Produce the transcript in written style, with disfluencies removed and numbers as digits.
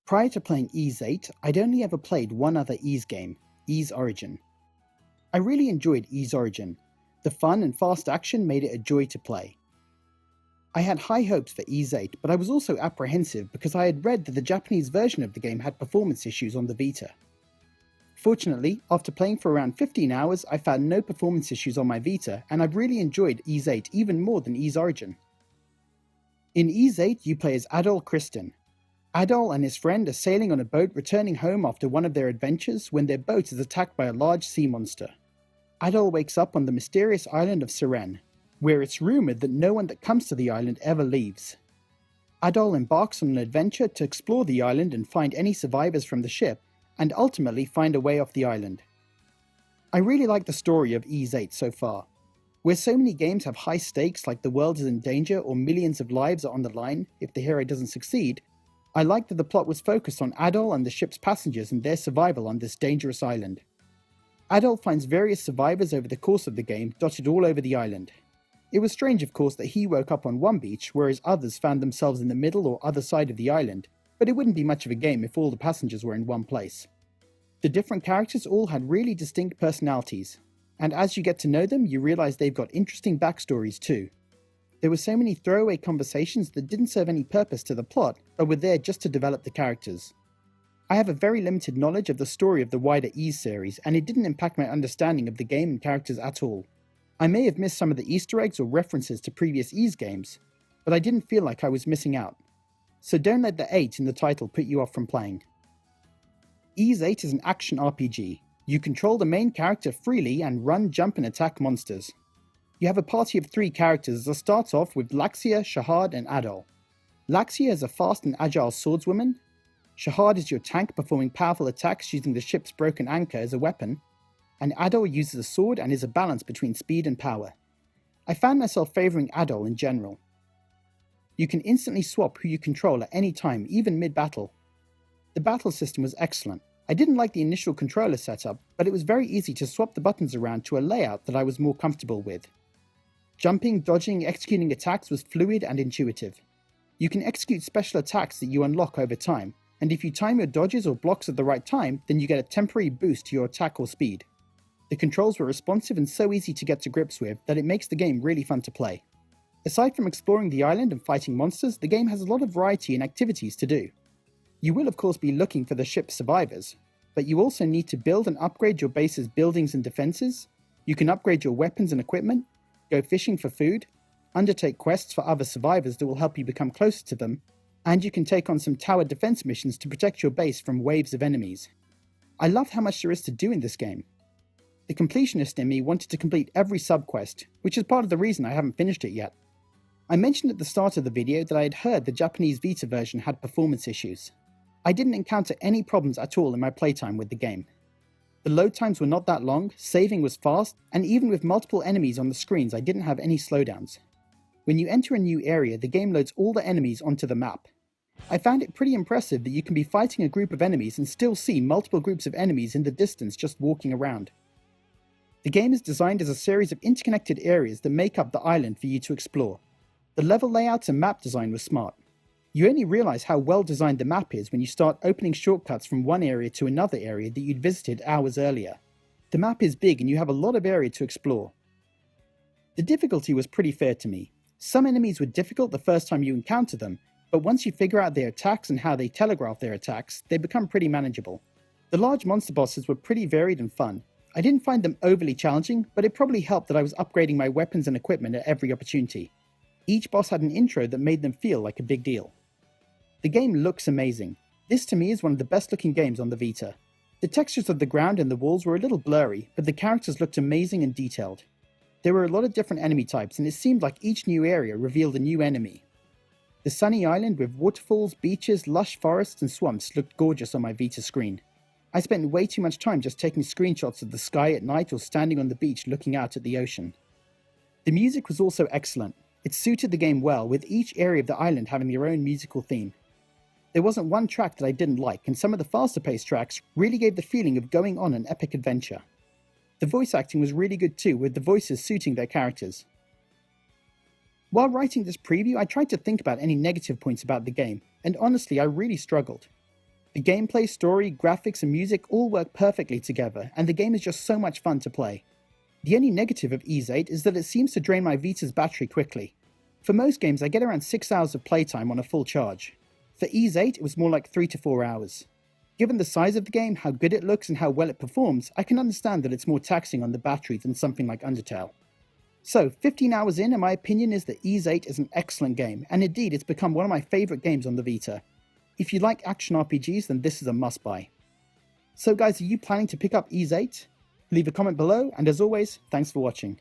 Prior to playing Ys 8, I'd only ever played one other Ys game, Ys Origin. I really enjoyed Ys Origin. The fun and fast action made it a joy to play. I had high hopes for Ys 8, but I was also apprehensive because I had read that the Japanese version of the game had performance issues on the Vita. Fortunately, after playing for around 15 hours, I found no performance issues on my Vita, and I've really enjoyed Ys 8 even more than Ys Origin. In Ys 8, you play as Adol Kristin. Adol and his friend are sailing on a boat returning home after one of their adventures when their boat is attacked by a large sea monster. Adol wakes up on the mysterious island of Seren, where it's rumoured that no one that comes to the island ever leaves. Adol embarks on an adventure to explore the island and find any survivors from the ship, and ultimately find a way off the island. I really like the story of Ys 8 so far. Where so many games have high stakes like the world is in danger or millions of lives are on the line if the hero doesn't succeed, I like that the plot was focused on Adol and the ship's passengers and their survival on this dangerous island. Adol finds various survivors over the course of the game dotted all over the island. It was strange, of course, that he woke up on one beach, whereas others found themselves in the middle or other side of the island, but it wouldn't be much of a game if all the passengers were in one place. The different characters all had really distinct personalities, and as you get to know them, you realise they've got interesting backstories too. There were so many throwaway conversations that didn't serve any purpose to the plot, but were there just to develop the characters. I have a very limited knowledge of the story of the wider Ys series, and it didn't impact my understanding of the game and characters at all. I may have missed some of the Easter eggs or references to previous Ys games, but I didn't feel like I was missing out. So don't let the 8 in the title put you off from playing. Ys 8 is an action RPG. You control the main character freely and run, jump and attack monsters. You have a party of 3 characters that starts off with Laxia, Shahad and Adol. Laxia is a fast and agile swordswoman. Shahad is your tank performing powerful attacks using the ship's broken anchor as a weapon. And Adol uses a sword and is a balance between speed and power. I found myself favouring Adol in general. You can instantly swap who you control at any time, even mid-battle. The battle system was excellent. I didn't like the initial controller setup, but it was very easy to swap the buttons around to a layout that I was more comfortable with. Jumping, dodging, executing attacks was fluid and intuitive. You can execute special attacks that you unlock over time, and if you time your dodges or blocks at the right time, then you get a temporary boost to your attack or speed. The controls were responsive and so easy to get to grips with that it makes the game really fun to play. Aside from exploring the island and fighting monsters, the game has a lot of variety and activities to do. You will of course be looking for the ship's survivors, but you also need to build and upgrade your base's buildings and defenses. You can upgrade your weapons and equipment, go fishing for food, undertake quests for other survivors that will help you become closer to them, and you can take on some tower defense missions to protect your base from waves of enemies. I love how much there is to do in this game. The completionist in me wanted to complete every sub-quest, which is part of the reason I haven't finished it yet. I mentioned at the start of the video that I had heard the Japanese Vita version had performance issues. I didn't encounter any problems at all in my playtime with the game. The load times were not that long, saving was fast, and even with multiple enemies on the screens I didn't have any slowdowns. When you enter a new area, the game loads all the enemies onto the map. I found it pretty impressive that you can be fighting a group of enemies and still see multiple groups of enemies in the distance just walking around. The game is designed as a series of interconnected areas that make up the island for you to explore. The level layouts and map design was smart. You only realise how well designed the map is when you start opening shortcuts from one area to another area that you'd visited hours earlier. The map is big and you have a lot of area to explore. The difficulty was pretty fair to me. Some enemies were difficult the first time you encounter them, but once you figure out their attacks and how they telegraph their attacks, they become pretty manageable. The large monster bosses were pretty varied and fun. I didn't find them overly challenging, but it probably helped that I was upgrading my weapons and equipment at every opportunity. Each boss had an intro that made them feel like a big deal. The game looks amazing. This to me is one of the best looking games on the Vita. The textures of the ground and the walls were a little blurry, but the characters looked amazing and detailed. There were a lot of different enemy types and it seemed like each new area revealed a new enemy. The sunny island with waterfalls, beaches, lush forests and swamps looked gorgeous on my Vita screen. I spent way too much time just taking screenshots of the sky at night or standing on the beach looking out at the ocean. The music was also excellent. It suited the game well, with each area of the island having their own musical theme. There wasn't one track that I didn't like, and some of the faster paced tracks really gave the feeling of going on an epic adventure. The voice acting was really good too, with the voices suiting their characters. While writing this preview, I tried to think about any negative points about the game, and honestly I really struggled. The gameplay, story, graphics and music all work perfectly together, and the game is just so much fun to play. The only negative of Ys 8 is that it seems to drain my Vita's battery quickly. For most games I get around 6 hours of playtime on a full charge. For Ys 8 it was more like 3 to 4 hours. Given the size of the game, how good it looks and how well it performs, I can understand that it's more taxing on the battery than something like Undertale. So, 15 hours in, and my opinion is that Ys 8 is an excellent game, and indeed it's become one of my favourite games on the Vita. If you like action RPGs, then this is a must-buy. So guys, are you planning to pick up Ys 8? Leave a comment below, and as always, thanks for watching.